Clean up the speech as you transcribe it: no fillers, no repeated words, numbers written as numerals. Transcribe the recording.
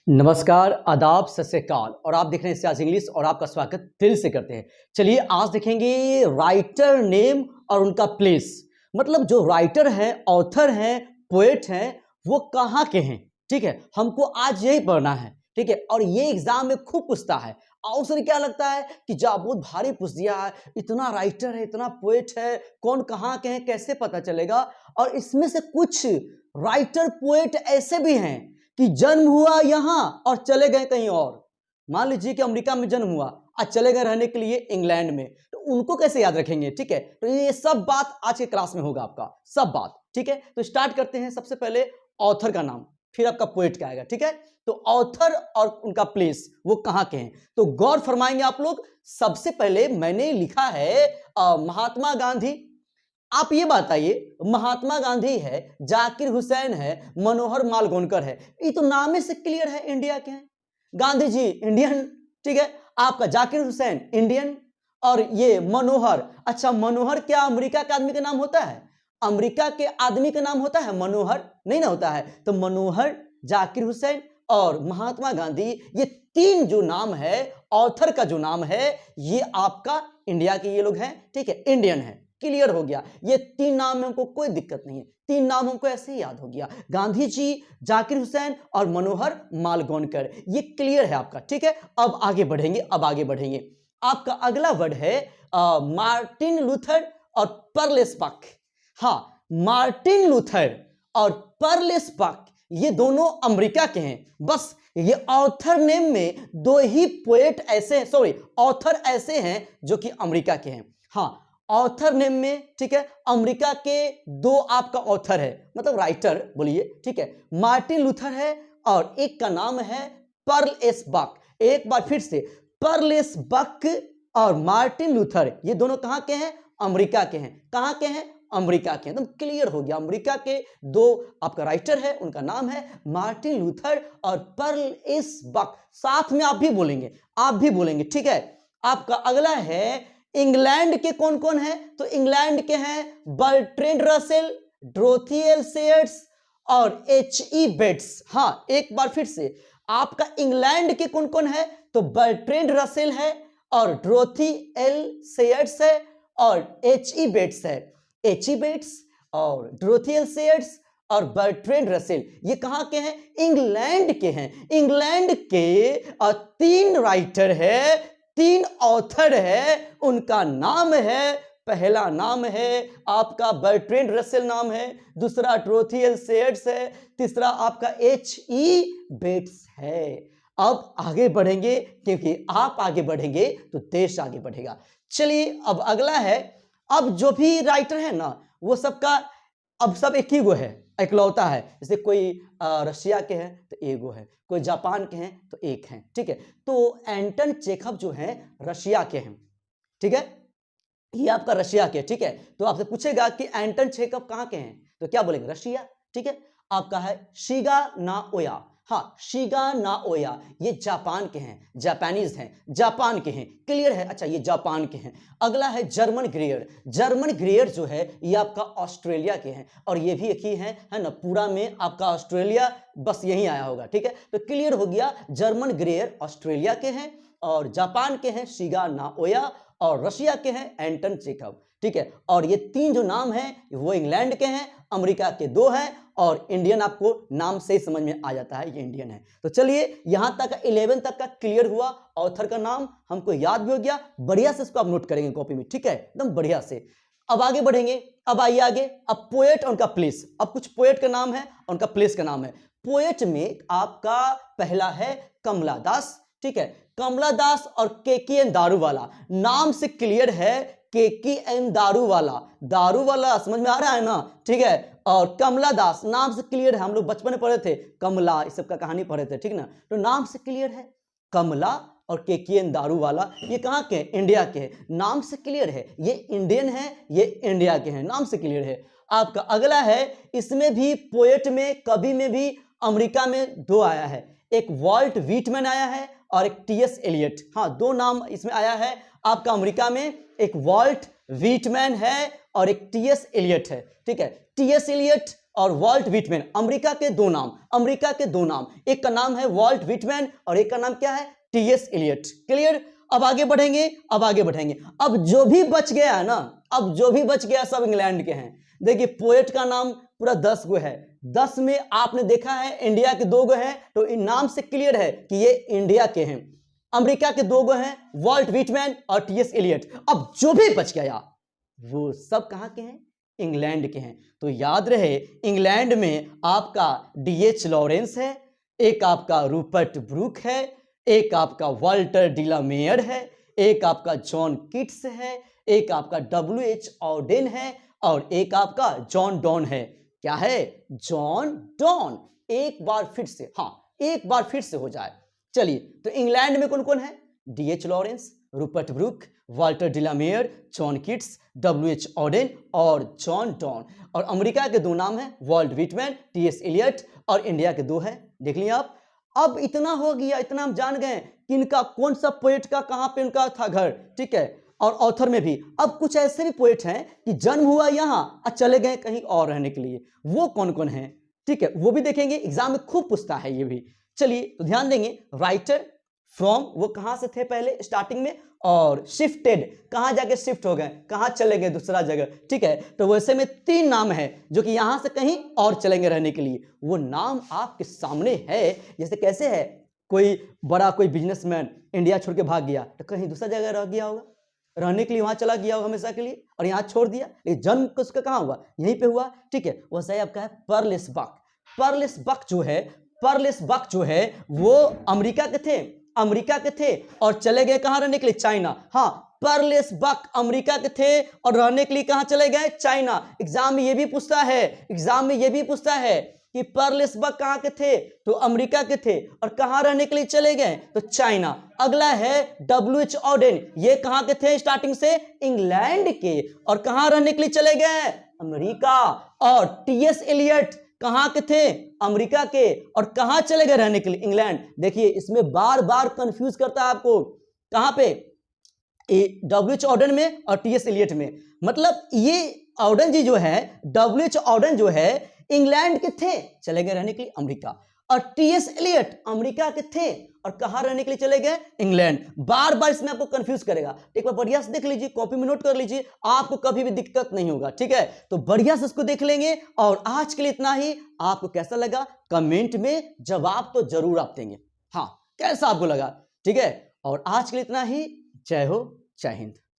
नमस्कार, आदाब, सत श्री अकाल और आप देख रहे हैं सियाज इंग्लिश और आपका स्वागत दिल से करते हैं। चलिए आज देखेंगे राइटर नेम और उनका प्लेस। मतलब जो राइटर हैं, ऑथर हैं, पोएट हैं, वो कहाँ के हैं। ठीक है, हमको आज यही पढ़ना है। ठीक है, और ये एग्जाम में खूब पूछता है और उसने क्या लगता है कि जा बहुत भारी पूछ दिया है, इतना राइटर है, इतना पोएट है, कौन कहाँ के हैं, कैसे पता चलेगा। और इसमें से कुछ राइटर पोएट ऐसे भी हैं कि जन्म हुआ यहां और चले गए कहीं और। मान लीजिए कि अमेरिका में जन्म हुआ और चले गए रहने के लिए इंग्लैंड में, तो उनको कैसे याद रखेंगे। ठीक है, तो ये सब बात आज के क्लास में होगा, आपका सब बात। ठीक है, तो स्टार्ट करते हैं। सबसे पहले ऑथर का नाम, फिर आपका पोएट का आएगा। ठीक है, तो ऑथर और उनका प्लेस, वो कहां के हैं, तो गौर फरमाएंगे आप लोग। सबसे पहले मैंने लिखा है महात्मा गांधी। आप ये बताइए, महात्मा गांधी है, जाकिर हुसैन है, मनोहर मालगोनकर है, ये तो नाम से क्लियर है इंडिया के हैं। गांधी जी इंडियन, ठीक है, आपका जाकिर हुसैन इंडियन, और ये मनोहर, अच्छा मनोहर क्या अमेरिका के आदमी का नाम होता है? अमेरिका के आदमी का नाम होता है मनोहर? नहीं ना होता है। तो मनोहर, जाकिर हुसैन और महात्मा गांधी, ये तीन जो नाम है, ऑथर का जो नाम है, ये आपका इंडिया के ये लोग हैं। ठीक है, इंडियन है। क्लियर हो गया। ये तीन नाम में हमको कोई दिक्कत नहीं है, तीन नाम हमको ऐसे ही याद हो गया, गांधी जी, जाकिर हुसैन और मनोहर मालगोनकर। ये क्लियर है आपका। ठीक है, अब आगे बढ़ेंगे। आपका अगला वर्ड है मार्टिन लूथर और पर्लेस्पक। हाँ, मार्टिन लूथर और पर्लेस्पक ये दोनों अमेरिका के हैं। बस ये ऑथर नेम में दो ही पोएट ऐसे हैं, सॉरी ऑथर ऐसे हैं जो कि अमेरिका के हैं। हाँ, ऑथर नेम में, ठीक है, अमेरिका के दो आपका ऑथर है, मतलब राइटर बोलिए। ठीक है, मार्टिन लूथर है और एक का नाम है पर्ल एस बक। एक बार फिर से, पर्ल एस बक और मार्टिन लूथर, ये दोनों कहां के हैं? अमेरिका के हैं। कहां के हैं? अमेरिका के। एकदम क्लियर हो गया। अमेरिका के दो आपका राइटर है, उनका नाम है मार्टिन लूथर और पर्ल एस बक। साथ में आप भी बोलेंगे। ठीक है, आपका अगला है इंग्लैंड के कौन कौन है? तो इंग्लैंड के हैं Bertrand Russell, Dorothy L shares और एच.ई. बेट्स। हाँ, एक बार फिर से, आपका इंग्लैंड के कौन कौन है? तो बर्ट्रैंड रसेल है और डोरोथी एल सेयर्स है और एच.ई. बेट्स है। एच.ई. बेट्स और डोरोथी एल सेयर्स और बर्ट्रैंड रसेल, ये कहां के हैं? इंग्लैंड के हैं। इंग्लैंड के तीन राइटर है, तीन ऑथर है, उनका नाम है, पहला नाम है आपका बर्ट्रैंड रसेल नाम है, दूसरा डोरोथी एल सेयर्स है, तीसरा आपका एच.ई. बेट्स है। अब आगे बढ़ेंगे, क्योंकि आप आगे बढ़ेंगे तो देश आगे बढ़ेगा। चलिए अब अगला है, अब जो भी राइटर है ना, वो सबका अब सब एक ही गो है, इकलौता है। जैसे कोई रशिया के हैं तो एगो है, कोई जापान के हैं तो एक हैं। ठीक है, तो एंटन चेखव जो है रशिया के हैं। ठीक है, ये आपका रशिया के। ठीक है, तो आपसे पूछेगा कि एंटन चेखव कहां के हैं, तो क्या बोलेंगे? रशिया। ठीक है, आपका है शिगा नाओया। हाँ, शिगा नाओया, ये जापान के हैं, जापानीज हैं, जापान के हैं। क्लियर है? अच्छा, ये जापान के हैं। अगला है जर्मन ग्रेयर। जर्मन ग्रेयर जो है ये आपका ऑस्ट्रेलिया के हैं, और ये भी एक ही है ना, पूरा में आपका ऑस्ट्रेलिया बस यही आया होगा। ठीक है, तो क्लियर हो गया, जर्मन ग्रेयर ऑस्ट्रेलिया के हैं और जापान के हैं शिगा नाओया और रशिया के हैं एंटन चेखव। ठीक है, और ये तीन जो नाम हैं वो इंग्लैंड के हैं, अमेरिका के दो हैं, और इंडियन आपको नाम से ही समझ में आ जाता है ये इंडियन है। तो चलिए यहां तक 11 तक का क्लियर हुआ। ऑथर का नाम हमको याद भी हो गया, बढ़िया से इसको आप नोट करेंगे कॉपी में। ठीक है, एकदम बढ़िया से। अब आगे बढ़ेंगे। अब आइए आगे, अब पोएट और उनका प्लेस। अब कुछ पोएट का नाम है और उनका प्लेस का नाम है। पोएट में आपका पहला है कमला दास। ठीक है, कमला दास और के.एन. दारूवाला, नाम से क्लियर है, के.एन. दारूवाला समझ में आ रहा है ना? ठीक है, और कमला दास नाम से क्लियर है, हम लोग बचपन में पढ़े थे कमला, इस सब का कहानी पढ़े थे। ठीक ना, तो नाम से क्लियर है कमला और के.एन. दारूवाला, ये कहाँ के? इंडिया के हैं, नाम से क्लियर है, ये इंडियन है, ये इंडिया के हैं, नाम से क्लियर है। आपका अगला है, इसमें भी पोएट में, कवि में भी अमेरिका में दो आया है, एक वॉल्ट व्हिटमैन आया है और एक टी.एस. एलियट। हाँ, दो नाम इसमें आया है आपका अमेरिका में, एक वॉल्ट व्हिटमैन है और एक टी.एस. एलियट है। ठीक है, टी.एस. एलियट और वॉल्ट व्हिटमैन। अमेरिका के दो नाम, अमेरिका के दो नाम, एक का नाम है वॉल्ट व्हिटमैन और एक का नाम क्या है, टी.एस. एलियट। क्लियर? अब आगे बढ़ेंगे, अब आगे बढ़ेंगे। अब जो भी बच गया है ना, अब जो भी बच गया सब इंग्लैंड के हैं। देखिए पोएट का नाम पूरा 10 गो है, 10 में आपने देखा है इंडिया के 2 गो हैं, तो इन नाम से क्लियर है कि ये इंडिया के हैं। अमेरिका के 2 गो हैं, वॉल्ट व्हिटमैन और टी.एस. एलियट। अब जो भी बच गया वो सब कहां के हैं, इंग्लैंड के हैं। तो याद रहे इंग्लैंड में आपका डी.एच. लॉरेंस है, एक आपका रूपर्ट ब्रूक है, एक आपका वाल्टर डिलामेयर है, एक आपका जॉन किट्स है, एक आपका डब्ल्यू.एच. ऑडेन है और एक आपका जॉन डॉन है। क्या है, जॉन डॉन। एक बार फिर से, हाँ एक बार फिर से हो जाए। चलिए तो इंग्लैंड में कौन कौन है, D H. Lawrence, Rupert Brooke, Walter de la Mare, John Keats, W H. Auden और जॉन डॉन। और अमेरिका के 2 नाम हैं, वॉल्ट व्हिटमैन, टी.एस. एलियट। और इंडिया के 2 हैं, देख लिया आप। अब इतना हो गया, इतना हम जान गए कि इनका कौन सा पोएट का कहां पे उनका था घर, ठीक है, और ऑथर में भी। अब कुछ ऐसे भी पोएट हैं कि जन्म हुआ यहां और चले गए कहीं और रहने के लिए, वो कौन कौन है, ठीक है, वो भी देखेंगे, एग्जाम में खूब पूछता है ये भी। चलिए तो ध्यान देंगे, राइटर फ्रॉम वो कहां से थे पहले स्टार्टिंग में, और शिफ्टेड कहां जाके शिफ्ट हो गए, कहां चले गए दूसरा जगह, ठीक है। तो वैसे में 3 नाम है जो कि यहां से कहीं और चलेंगे रहने के लिए, वो नाम आपके सामने है। जैसे कैसे है, कोई बड़ा कोई बिजनेसमैन इंडिया छोड़ के भाग गया तो कहीं दूसरा जगह रह गया होगा, रहने के लिए वहां चला गया होगा हमेशा के लिए, और यहां छोड़ दिया, लेकिन जन्म उसका कहां हुआ, यहीं पे हुआ, ठीक है। वैसे आपका है पर्लेस बक। पर्लेस बक जो है, पर्लेस बक जो है वो अमेरिका के थे, अमेरिका के थे और चले गए कहां रहने के लिए, चाइना। हाँ पर्लेस बक अमेरिका के थे और रहने के लिए कहां चले गए, चाइना। एग्जाम में ये भी पूछता है, एग्जाम में ये भी पूछता है कि पर्लेस बक कहां के थे, तो अमेरिका के थे और कहां रहने के लिए चले गए, तो चाइना। अगला है डब्ल्यू.एच. ऑडेन, ये कहां के थे स्टार्टिंग से, इंग्लैंड के, और कहां रहने के लिए चले गए, अमेरिका। और टी.एस. एलियट कहां के थे, अमेरिका के, और कहां चले गए रहने के लिए, इंग्लैंड। देखिए इसमें बार बार कंफ्यूज करता है आपको, कहां पे, डब्ल्यू.एच. ऑडेन में और टी.एस. एलियट में। मतलब ये ऑडेन जी जो है, डब्ल्यू.एच. ऑडेन जो है इंग्लैंड के थे, चले गए रहने के लिए अमेरिका, और टी.एस. एलियट अमेरिका के थे और कहां रहने के लिए चले गए, इंग्लैंड। बार बार इसमें आपको कंफ्यूज करेगा, एक बार बढ़िया से देख लीजिए, कॉपी में नोट कर लीजिए, आपको कभी भी दिक्कत नहीं होगा, ठीक है। तो बढ़िया से इसको देख लेंगे। और आज के लिए इतना ही। आपको कैसा लगा कमेंट में जवाब तो जरूर आप देंगे, हाँ कैसा आपको लगा, ठीक है। और आज के लिए इतना ही। जय हो, जय हिंद।